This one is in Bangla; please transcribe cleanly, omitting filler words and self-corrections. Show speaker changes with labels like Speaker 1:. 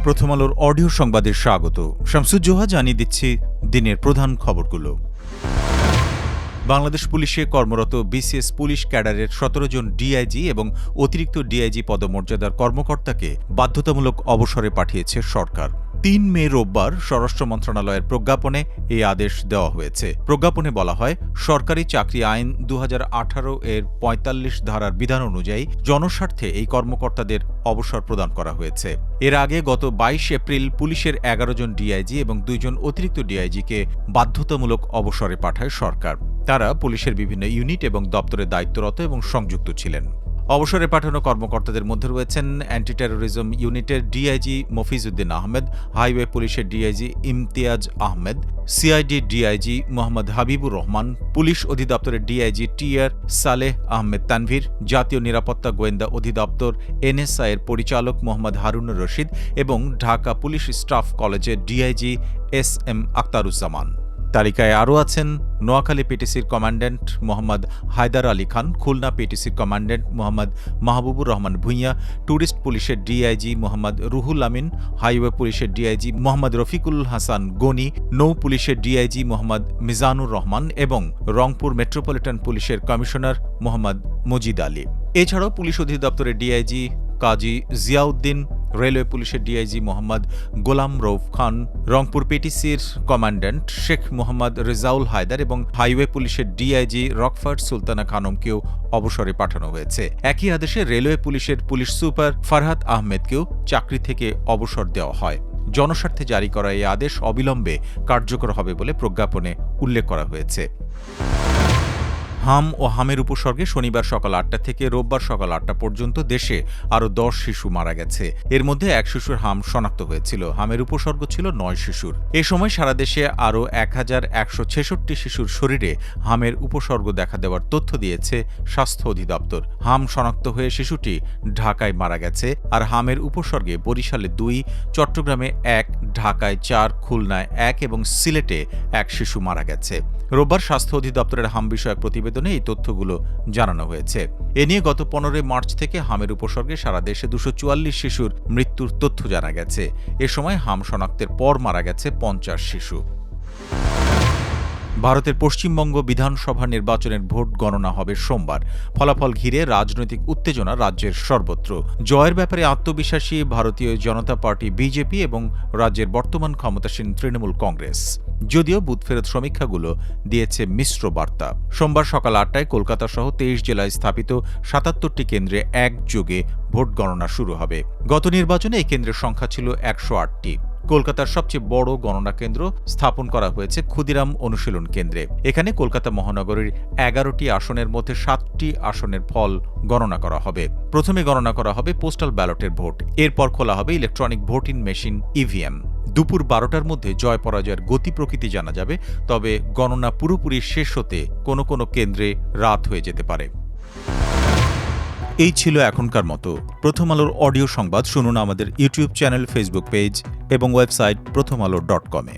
Speaker 1: প্রথম আলোর অডিও সংবাদে স্বাগত। শামসুজ্জোহা জানিয়ে দিচ্ছি দিনের প্রধান খবরগুলো। বাংলাদেশ পুলিশে কর্মরত বিসিএস পুলিশ ক্যাডারের ১৭ জন ডিআইজি এবং অতিরিক্ত ডিআইজি পদমর্যাদার কর্মকর্তাকে বাধ্যতামূলক অবসরে পাঠিয়েছে সরকার। ৩ মে রোববার স্বরাষ্ট্র মন্ত্রণালয়ের প্রজ্ঞাপনে এই আদেশ দেওয়া হয়েছে। প্রজ্ঞাপনে বলা হয়, সরকারি চাকরি আইন ২০১৮ এর ৪৫ ধারার বিধান অনুযায়ী জনস্বার্থে এই কর্মকর্তাদের অবসর প্রদান করা হয়েছে। এর আগে গত ২২ এপ্রিল পুলিশের ১১ জন ডিআইজি এবং ২ জন অতিরিক্ত ডিআইজিকে বাধ্যতামূলক অবসরে পাঠায় সরকার। তারা পুলিশের বিভিন্ন ইউনিট এবং দপ্তরে দায়িত্বরত এবং সংযুক্ত ছিলেন। অবসরে পাঠানো কর্মকর্তাদের মধ্যে রয়েছেন অ্যান্টি টেরোরিজম ইউনিটের ডিআইজি মফিজউদ্দিন আহমেদ, হাইওয়ে পুলিশের DIG Imtiaz Ahmed, CID DIG Mohammad Habibur Rahman, police অধিদপ্তরের ডিআইজি টিআর সালেহ আহমেদ তানভীর, জাতীয় নিরাপত্তা গোয়েন্দা অধিদপ্তর এনএসআই এর পরিচালক মোহাম্মদ হারুনুর রশিদ এবং ঢাকা পুলিশ স্টাফ কলেজের ডিআইজি এসএম আখতারুজ্জামান। তালিকায় আরও আছেন Noakhali পিটিসির commandant Mohammad Haider Ali Khan, Khulna পিটিসির commandant Mohammad Mahbubur Rahman Bhuiyan, tourist পুলিশের ডিআইজি মোহাম্মদ রুহুল আমিন, হাইওয়ে পুলিশের ডিআইজি মোহাম্মদ রফিকুল হাসান গনি, নৌ পুলিশের ডিআইজি মোহাম্মদ মিজানুর রহমান এবং রংপুর মেট্রোপলিটন পুলিশের কমিশনার মোহাম্মদ মজিদ আলী। এছাড়াও পুলিশ অধিদপ্তরের ডিআইজি কাজী জিয়াউদ্দিন, রেলওয়ে পুলিশের ডিআইজি মোহাম্মদ গোলাম রউফ খান, রংপুর পিটিসির কমান্ড্যান্ট শেখ মোহাম্মদ রেজাউল হায়দার এবং হাইওয়ে পুলিশের ডিআইজি রকফার্ট সুলতানা খানমকেও অবসরে পাঠানো হয়েছে। একই আদেশে রেলওয়ে পুলিশের পুলিশ সুপার ফারহাত আহমেদকেও চাকরি থেকে অবসর দেওয়া হয়। জনস্বার্থে জারি করা এই আদেশ অবিলম্বে কার্যকর হবে বলে প্রজ্ঞাপনে উল্লেখ করা হয়েছে। হাম ও হামের উপসর্গে শনিবার সকাল ৮টা থেকে রোববার সকাল ৮টা পর্যন্ত দেশে আরও ১০ শিশু মারা গেছে। এর মধ্যে ১ শিশুর হাম শনাক্ত হয়েছিল। হামের উপসর্গ ছিল ৯ শিশুর। এ সময় সারা দেশে আরও ১,১৬৬ শিশুর শরীরে হামের উপসর্গ দেখা দেওয়ার তথ্য দিয়েছে স্বাস্থ্য অধিদপ্তর। হাম শনাক্ত হয়ে শিশুটি ঢাকায় মারা গেছে। আর হামের উপসর্গে বরিশালে ২, চট্টগ্রামে ১, ঢাকায় ৪, খুলনায় ১ এবং সিলেটে ১ শিশু মারা গেছে। রোববার স্বাস্থ্য অধিদপ্তরের হাম বিষয়ক প্রতিবেদনে এই তথ্যগুলো জানানো হয়েছে। এ নিয়ে গত ১৫ মার্চ থেকে হামের উপসর্গে সারা দেশে ২৪৪ শিশুর মৃত্যুর তথ্য জানা গেছে। এ সময় হাম শনাক্তের পর মারা গেছে ৫০ শিশু। ভারতের পশ্চিমবঙ্গ বিধানসভা নির্বাচনের ভোট গণনা হবে সোমবার। ফলাফল ঘিরে রাজনৈতিক উত্তেজনা রাজ্যের সর্বত্র। জয়ের ব্যাপারে আত্মবিশ্বাসী ভারতীয় জনতা পার্টি বিজেপি এবং রাজ্যের বর্তমান ক্ষমতাসীন তৃণমূল কংগ্রেস। যদিও বুথফেরত সমীক্ষাগুলো দিয়েছে মিশ্র বার্তা। সোমবার সকাল ৮টায় কলকাতা সহ ২৩ জেলায় স্থাপিত ৭৭টি কেন্দ্রে একযোগে ভোট গণনা শুরু হবে। গত নির্বাচনে এই কেন্দ্রের সংখ্যা ছিল ১০৮টি। কলকাতার সবচেয়ে বড় গণনা কেন্দ্র স্থাপন করা হয়েছে ক্ষুদিরাম অনুশীলন কেন্দ্রে। এখানে কলকাতা মহানগরীর ১১টি আসনের মধ্যে ৭টি আসনের ফল গণনা করা হবে। প্রথমে গণনা করা হবে পোস্টাল ব্যালটের ভোট। এরপর খোলা হবে ইলেকট্রনিক ভোটিং মেশিন ইভিএম। দুপুর ১২টার মধ্যে জয় পরাজয়ের গতি প্রকৃতি জানা যাবে। তবে গণনা পুরোপুরি শেষ হতে কোনো কোনো কেন্দ্রে রাত হয়ে যেতে পারে। এই ছিল এখনকার মতো প্রথম আলোর অডিও সংবাদ। শুনুন আমাদের ইউটিউব চ্যানেল, ফেসবুক পেজ এবং ওয়েবসাইট prothomalo.com-এ।